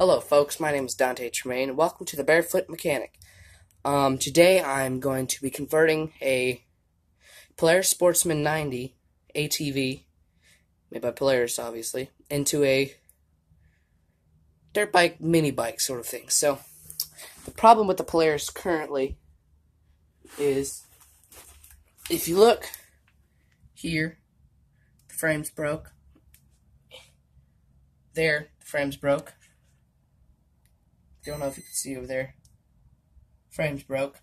Hello folks, my name is Dante Tremaine, and welcome to the Barefoot Mechanic. Today I'm going to be converting a Polaris Sportsman 90 ATV, made by Polaris obviously, into a dirt bike, mini bike sort of thing. So, the problem with the Polaris currently is, if you look here, the frame's broke. There, the frame's broke. Don't know if you can see over there. Frame's broke.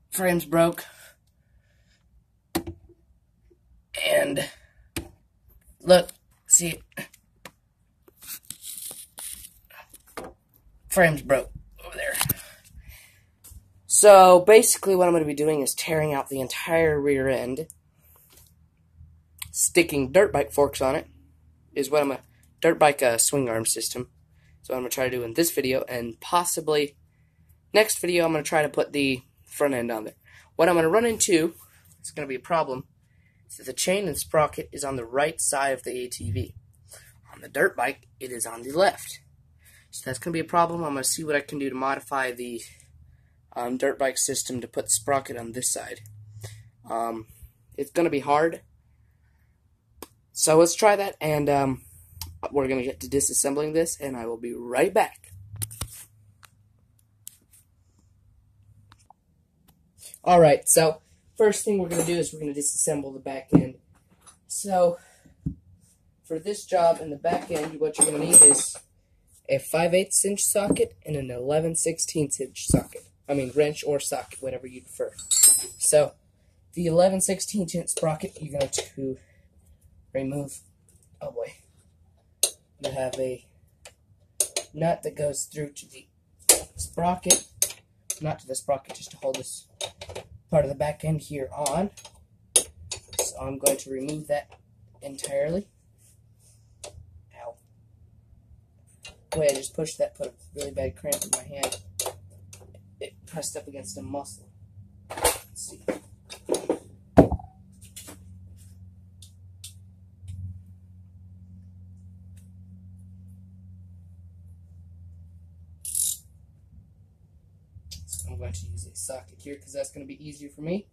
Frame's broke. And look, see, frame's broke over there. So basically what I'm going to be doing is tearing out the entire rear end, sticking dirt bike forks on it, is what I'm a dirt bike swing arm system. So I'm going to try to do in this video, and possibly next video I'm going to try to put the front end on there. What I'm going to run into, it's going to be a problem, is that the chain and sprocket is on the right side of the ATV. On the dirt bike, it is on the left. So that's going to be a problem. I'm going to see what I can do to modify the dirt bike system to put the sprocket on this side. It's going to be hard. So let's try that, and we're going to get to disassembling this, and I will be right back. Alright, so first thing we're going to do is we're going to disassemble the back end. So, for this job in the back end, what you're going to need is a 5/8 inch socket and an 11/16 inch socket. I mean, wrench or socket, whatever you prefer. So, the 11/16 inch sprocket, you're going to remove, oh boy. You have a nut that goes through to the sprocket, not to the sprocket, just to hold this part of the back end here on. So I'm going to remove that entirely. Ow. The way I just pushed that put a really bad cramp in my hand. It pressed up against a muscle. Let's see. I'm going to use a socket here because that's going to be easier for me.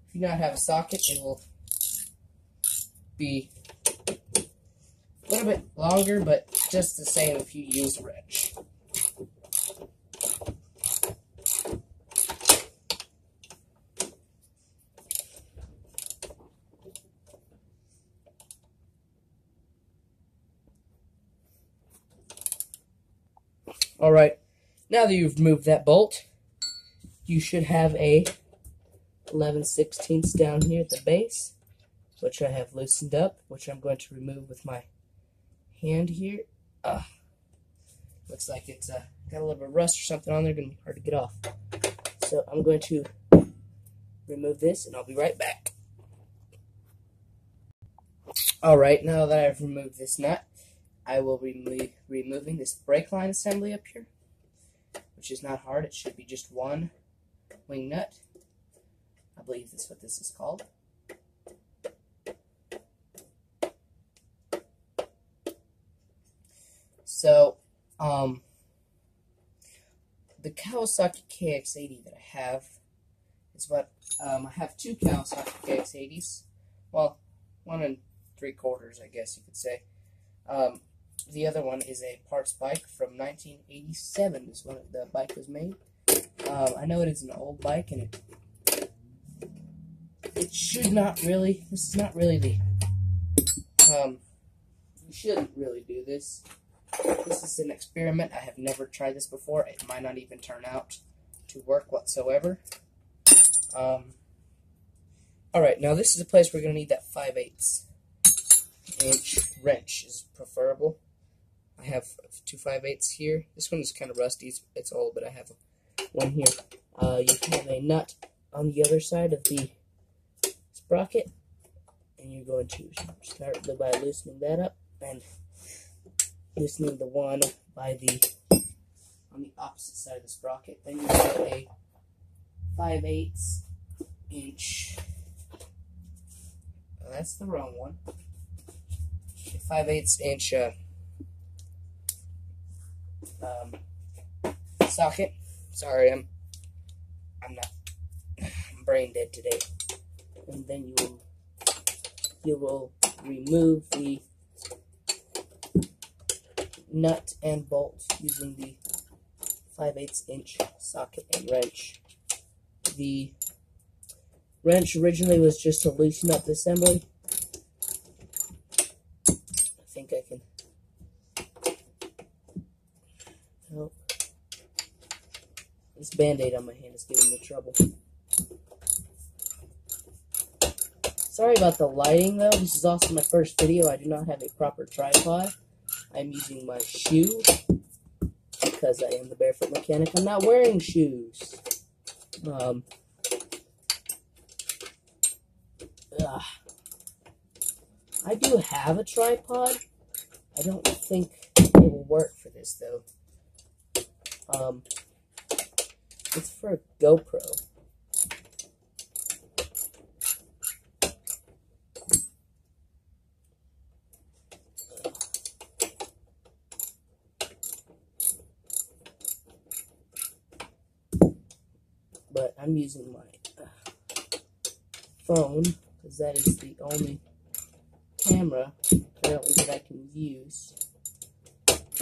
If you do not have a socket, it will be a little bit longer, but just the same if you use a wrench. Alright, now that you've removed that bolt, you should have a 11/16 down here at the base, which I have loosened up, which I'm going to remove with my hand here. Looks like it's got a little bit of rust or something on there, going to be hard to get off. So I'm going to remove this, and I'll be right back. Alright, now that I've removed this nut, I will be removing this brake line assembly up here, which is not hard. It should be just one wing nut. I believe that's what this is called. So, the Kawasaki KX80 that I have is what, I have two Kawasaki KX80s. Well, 1 3/4, I guess you could say. The other one is a parts bike from 1987 is when the bike was made. I know it is an old bike, and it should not really, this is not really the, you shouldn't really do this. This is an experiment. I have never tried this before. It might not even turn out to work whatsoever. Alright, now this is a place we're going to need that 5/8 inch wrench is preferable. I have two 5/8 here. This one is kind of rusty. It's old, but I have one here. You have a nut on the other side of the sprocket, and you're going to start by loosening that up and loosening the one by on the opposite side of the sprocket. Then you have a 5/8 inch. That's the wrong one. A 5/8 inch socket. Sorry, I'm not. I'm brain dead today. And then you will remove the nut and bolt using the 5/8 inch socket and wrench. The wrench originally was just to loosen up the assembly. I think I can help. This band-aid on my hand is giving me trouble. Sorry about the lighting though. This is also my first video. I do not have a proper tripod. I'm using my shoe because I am the barefoot mechanic. I'm not wearing shoes. I do have a tripod. I don't think it will work for this though. It's for a GoPro. But I'm using my phone because that is the only camera apparently that I can use,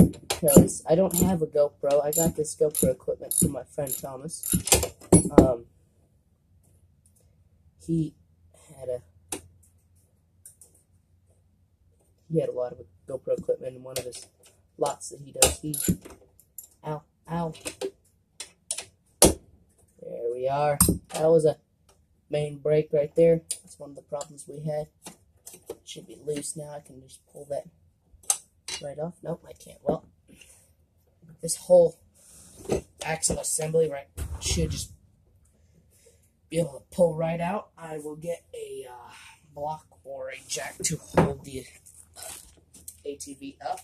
because I don't have a GoPro. I got this GoPro equipment from my friend Thomas. He had a lot of GoPro equipment in one of his lots that he does. Ow. There we are. That was a main brake right there. That's one of the problems we had. It should be loose now. I can just pull that right off. Nope, I can't. Well, this whole axle assembly right should just be able to pull right out. I will get a block or a jack to hold the ATV up.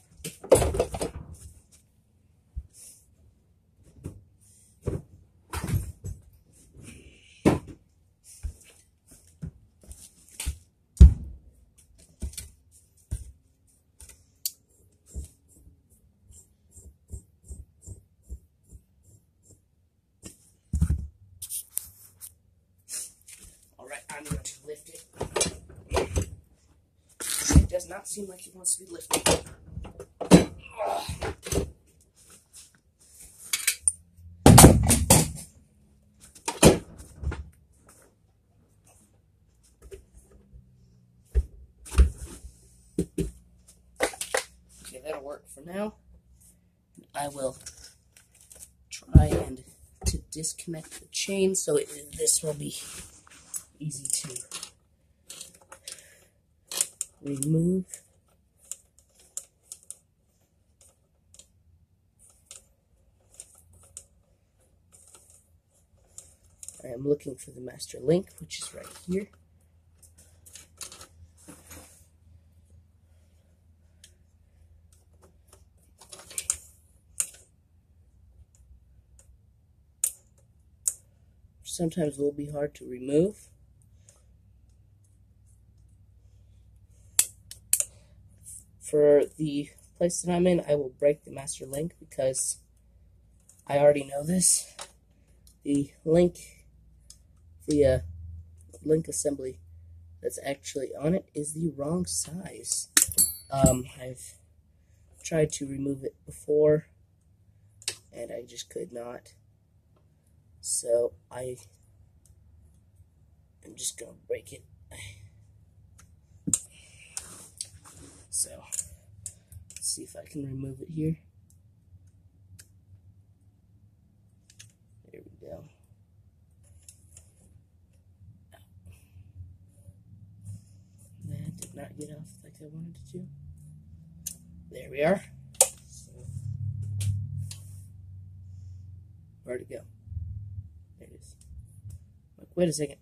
I'm going to lift it. It does not seem like it wants to be lifted. Okay, that'll work for now. I will try and to disconnect the chain so this will be easy to remove. I am looking for the master link, which is right here. Sometimes it will be hard to remove. For the place that I'm in, I will break the master link because I already know this. The link assembly that's actually on it is the wrong size. I've tried to remove it before and I just could not. So I'm just gonna break it. So, let's see if I can remove it here. There we go. That did not get off like I wanted it to. There we are. So, where'd it go? There it is. Like, wait a second.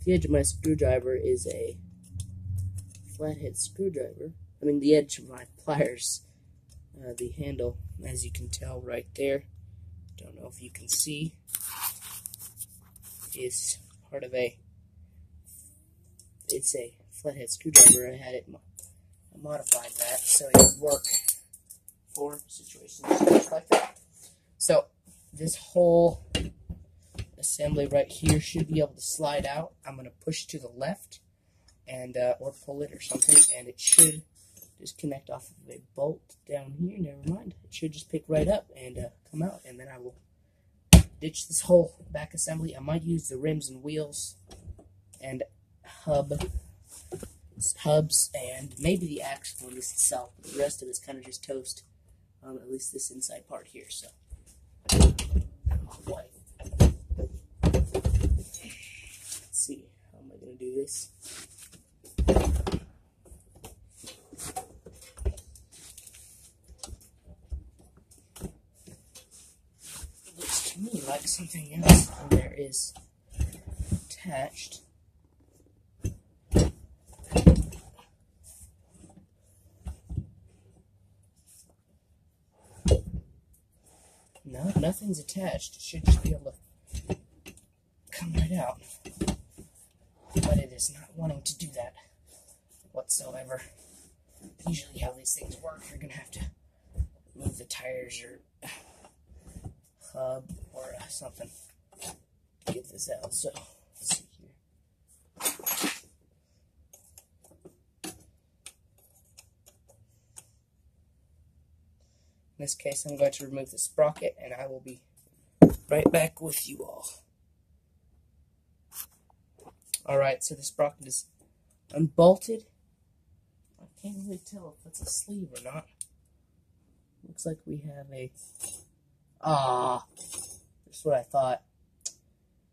The edge of my screwdriver is a flathead screwdriver. the edge of my pliers, the handle, as you can tell right there. Don't know if you can see, is part of it's a flathead screwdriver. I had it modified that so it would work for situations just like that. So this whole assembly right here should be able to slide out. I'm going to push to the left and or pull it or something, and it should just connect off of a bolt down here. Never mind. It should just pick right up and come out, and then I will ditch this whole back assembly. I might use the rims and wheels and hubs and maybe the axle on this itself. The rest of it's kind of just toast. At least this inside part here. So, let's see. How am I going to do this? Looks to me like something else in there is attached. No, nothing's attached. It should just be able to come right out. But it is not wanting to do that whatsoever. Usually how these things work, you're going to have to move the tires or hub or something to get this out. So, let's see here. In this case, I'm going to remove the sprocket, and I will be right back with you all. Alright, so the sprocket is unbolted. I can't really tell if that's a sleeve or not. Looks like we have a... that's what I thought.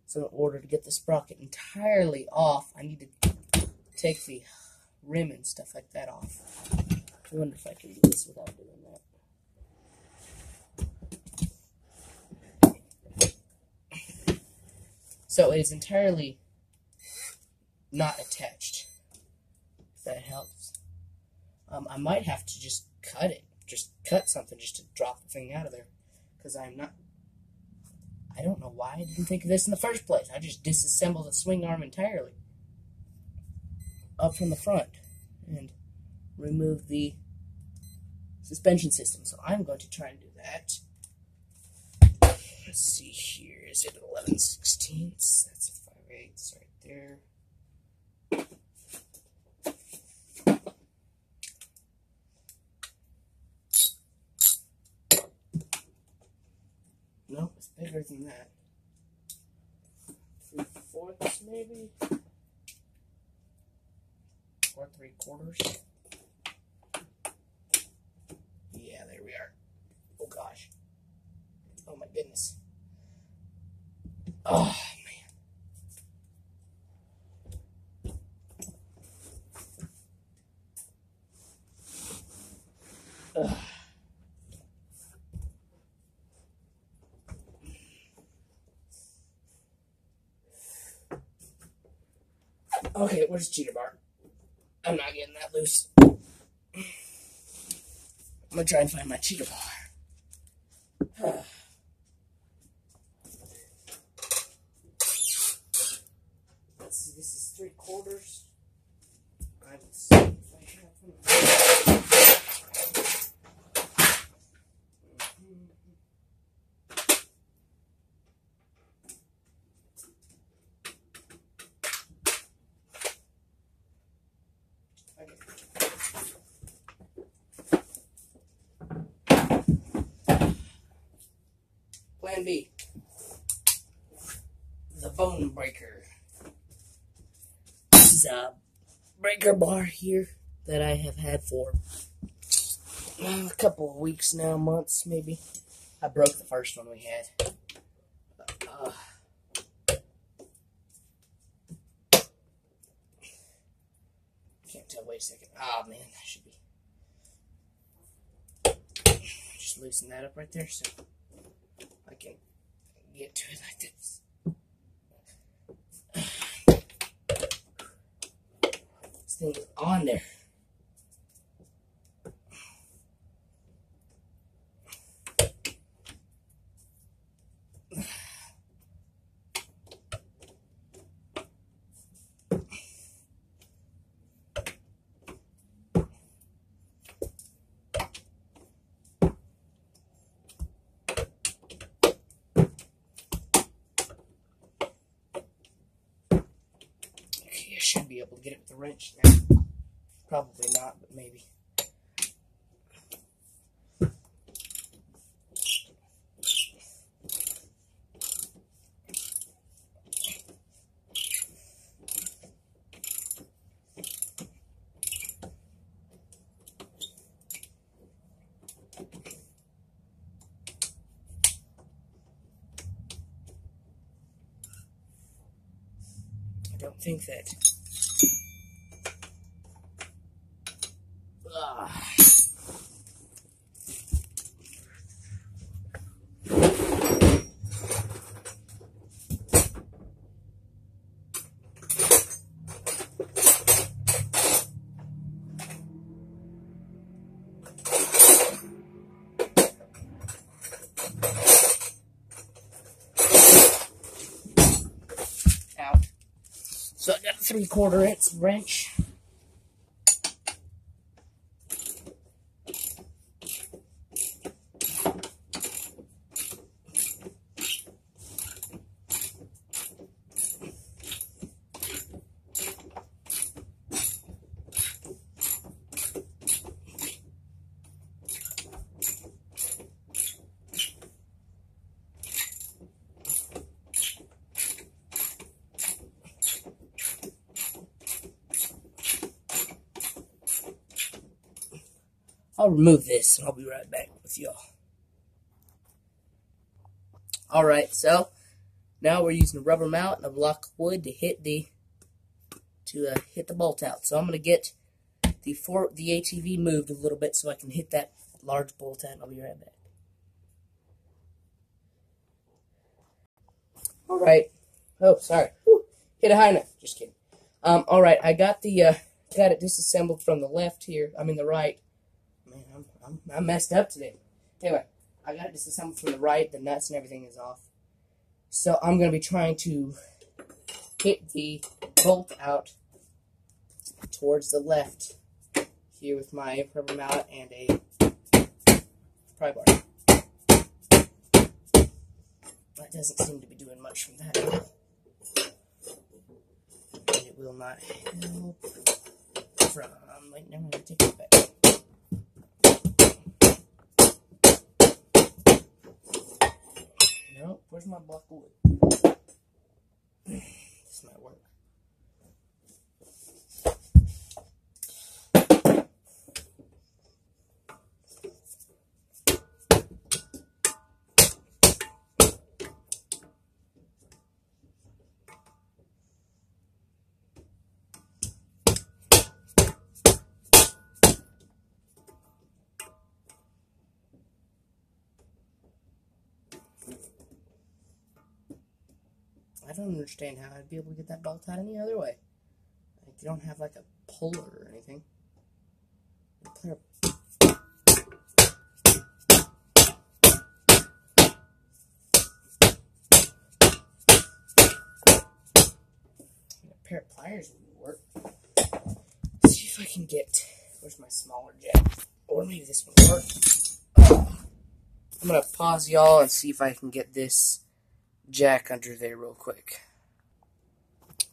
So in order to get the sprocket entirely off, I need to take the rim and stuff like that off. I wonder if I can do this without doing that. So it is entirely not attached, if that helps. I might have to just cut it, just cut something just to drop the thing out of there, because I don't know why I didn't think of this in the first place. I just disassembled the swing arm entirely up from the front and removed the suspension system. So I'm going to try and do that. Let's see here. Is it 11/16? That's a 5/8 right there. No, it's bigger than that. 3/4 maybe? Or 3/4? Yeah, there we are. Oh gosh. Oh my goodness. Oh man. Ugh. Okay, where's cheater bar? I'm not getting that loose. I'm gonna try and find my cheater bar. Let's see, this is 3/4. I will see if I have one. Plan B. The bone breaker. This is a breaker bar here that I have had for a couple of weeks now, months maybe. I broke the first one we had. Can't tell. Wait a second. Oh man, that should be. Just loosen that up right there so I can get to it like this. This thing is on there. should be able to get it with the wrench now. Probably not, but maybe. I don't think that. Out. So I got a 3/4 inch wrench. I'll remove this and I'll be right back with y'all. Alright, so now we're using a rubber mallet and a block of wood to hit the bolt out. So I'm gonna get the ATV moved a little bit so I can hit that large bolt out and I'll be right back. Alright. Oh, sorry. Whew. Hit a high note. Just kidding. Alright, I got it disassembled from the left here. I mean the right. Man, I'm messed up today. Anyway, I got it disassembled from the right. The nuts and everything is off. So I'm going to be trying to hit the bolt out towards the left here with my rubber mallet and a pry bar. That doesn't seem to be doing much from that at all. And it will not help from... Wait, never mind, take it back. No, where's my block of wood? This might work. I don't understand how I'd be able to get that bolt out any other way. Like, you don't have like a puller or anything. A pair of pliers would work. Let's see if I can get... Where's my smaller jack? Or maybe this one will work. I'm going to pause y'all and see if I can get this jack under there real quick.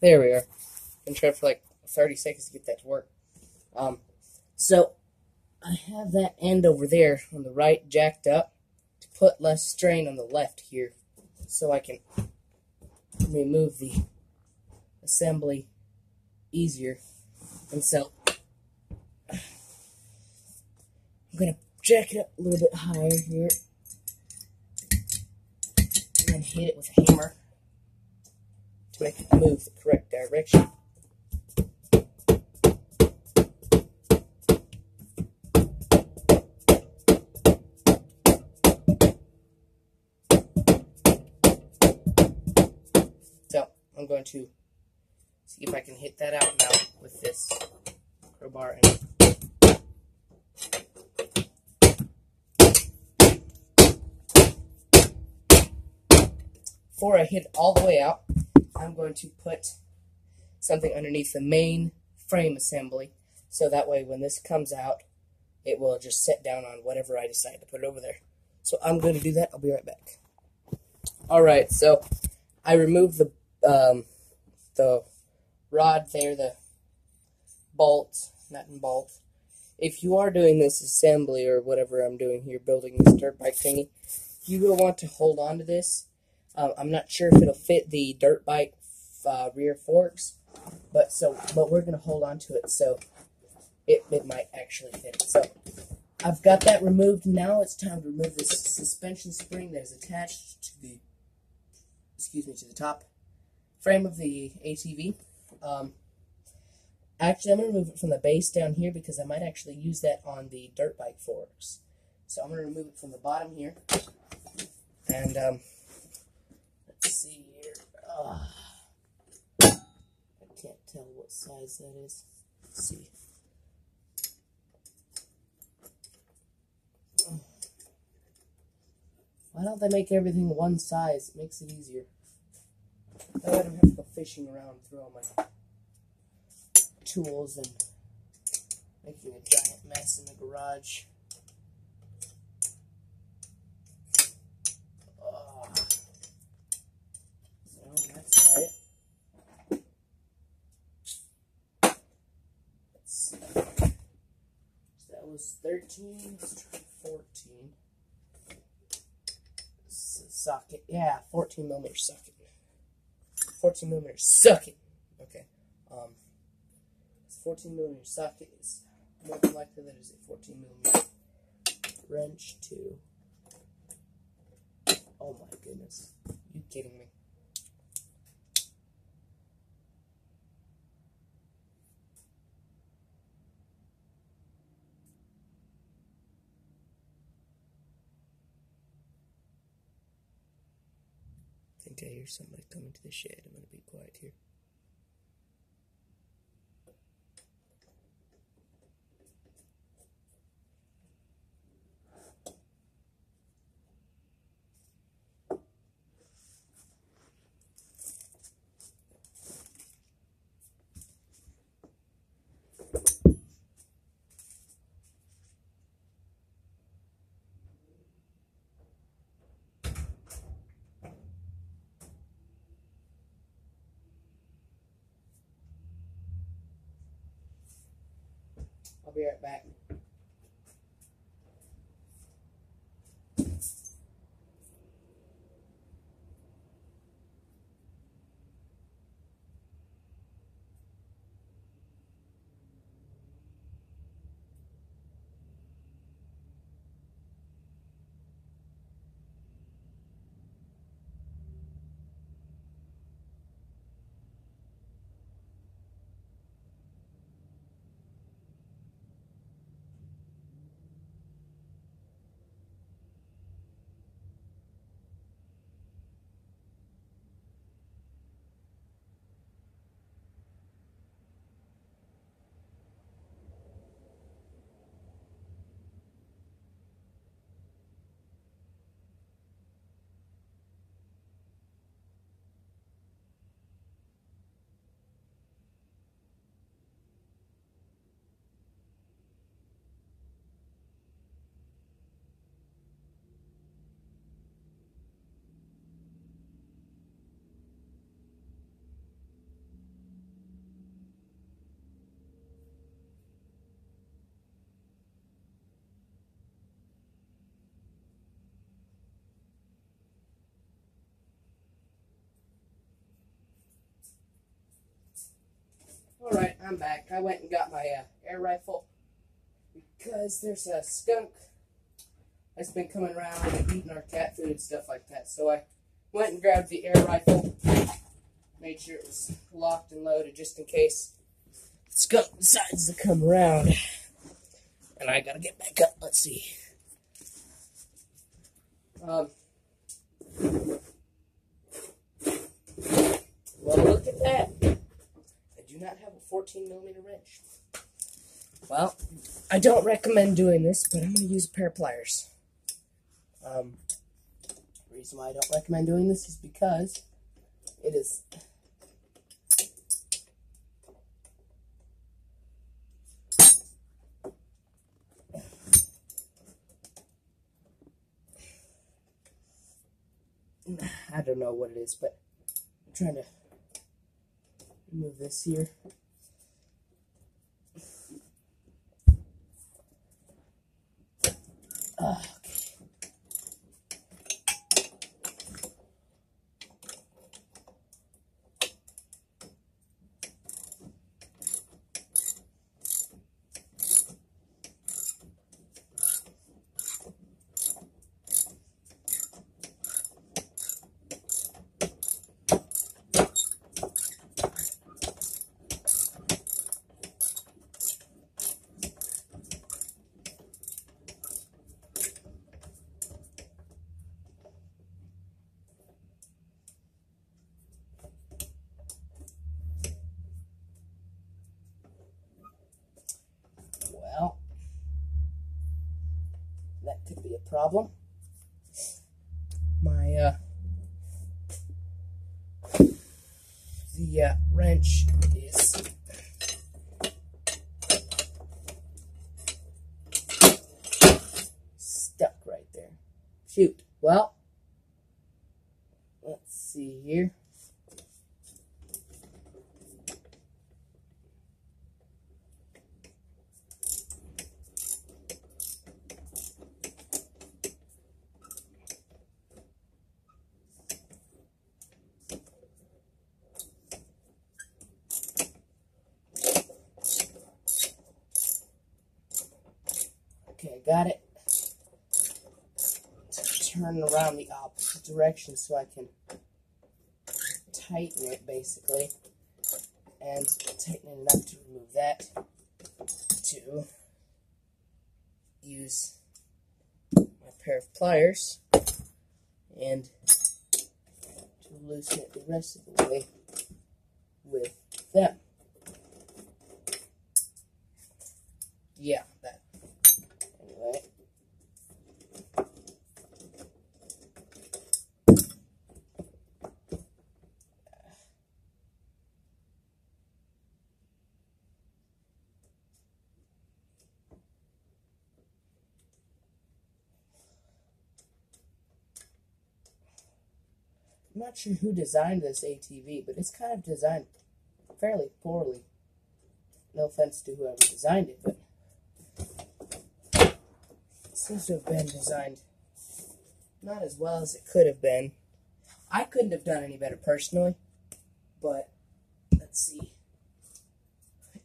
There we are. I'm trying for like 30 seconds to get that to work. So I have that end over there on the right jacked up to put less strain on the left here so I can remove the assembly easier. And so I'm going to jack it up a little bit higher here. And hit it with a hammer to make it move the correct direction. So I'm going to see if I can hit that out now with this crowbar and before I hit it all the way out, I'm going to put something underneath the main frame assembly, so that way when this comes out, it will just set down on whatever I decide to put over there. So I'm going to do that. I'll be right back. Alright, so I removed the rod there, the bolt, nut and bolt. If you are doing this assembly or whatever I'm doing here, building this dirt bike thingy, you will want to hold on to this. I'm not sure if it'll fit the dirt bike rear forks, but we're gonna hold on to it so it might actually fit it. So I've got that removed. Now it's time to remove this suspension spring that is attached to the to the top frame of the ATV. Actually, I'm going to remove it from the base down here because I might actually use that on the dirt bike forks. So I'm going to remove it from the bottom here. And let's see here. I can't tell what size that is. Let's see. Why don't they make everything one size? It makes it easier. That way I don't have to go fishing around and throw all my tools and making a giant mess in the garage. So that's it. Let's see. So that was 13. Let's try 14. Socket. Yeah, 14 millimeter socket. 14 millimeter socket. Okay. 14 millimeter socket is more than likely that is a 14 millimeter wrench too. Oh my goodness. You kidding me? I think I hear somebody coming to the shed. I'm going to be quiet here. I'll be right back. Alright, I'm back. I went and got my air rifle because there's a skunk that's been coming around and eating our cat food and stuff like that. So I went and grabbed the air rifle, made sure it was locked and loaded just in case the skunk decides to come around. And I gotta get back up. Let's see. Well, look at that. I do not have a 14 millimeter wrench. Well, I don't recommend doing this, but I'm going to use a pair of pliers. The reason why I don't recommend doing this is because it is I don't know what it is, but I'm trying to Remove this here. Okay. Well, that could be a problem. My, the wrench is stuck right there. Shoot. Well, let's see here. Okay, I got it. Turn around the opposite direction so I can tighten it, basically. And tighten it enough to remove that. To use my pair of pliers. And to loosen it the rest of the way with them. Yeah, that. Anyway. I'm not sure who designed this ATV, but it's kind of designed fairly poorly. No offense to whoever designed it, but it seems to have been designed not as well as it could have been. I couldn't have done any better personally, but let's see.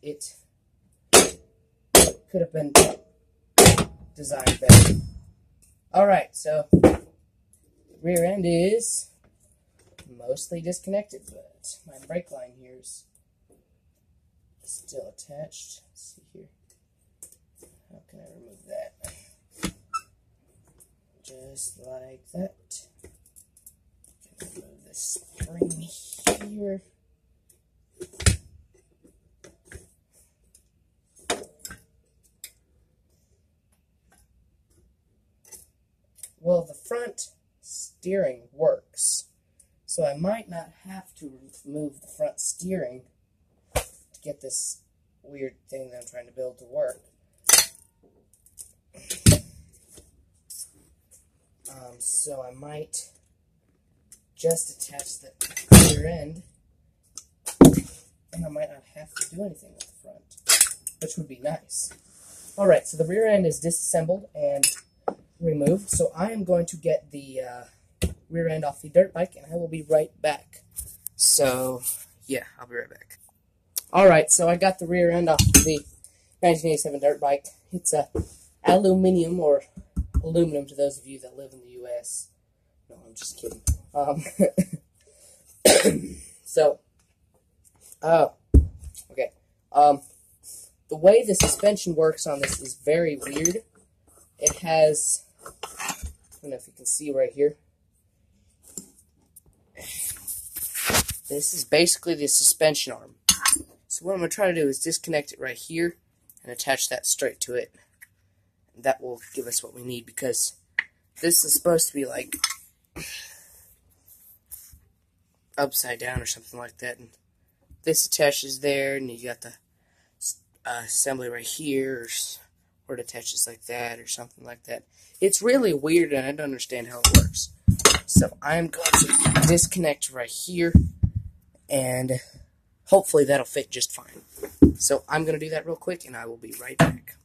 It could have been designed better. Alright, so the rear end is mostly disconnected, but my brake line here is still attached. Let's see here. How can I remove that? Just like that. Remove this spring here. Well, the front steering works, so I might not have to remove the front steering to get this weird thing that I'm trying to build to work. So I might just attach the rear end, and I might not have to do anything with the front, which would be nice. Alright, so the rear end is disassembled and removed, so I am going to get the rear end off the dirt bike, and I will be right back. So, yeah, I'll be right back. Alright, so I got the rear end off the 1987 dirt bike. It's aluminum, or aluminum to those of you that live in the U.S. No, I'm just kidding. Okay. The way the suspension works on this is very weird. It has, I don't know if you can see right here. This is basically the suspension arm. So what I'm going to try to do is disconnect it right here and attach that straight to it. And that will give us what we need, because this is supposed to be like upside down or something like that. And this attaches there, and you got the assembly right here, or it attaches like that or something like that. It's really weird, and I don't understand how it works. So I'm going to disconnect right here and hopefully that'll fit just fine. So I'm going to do that real quick, and I will be right back.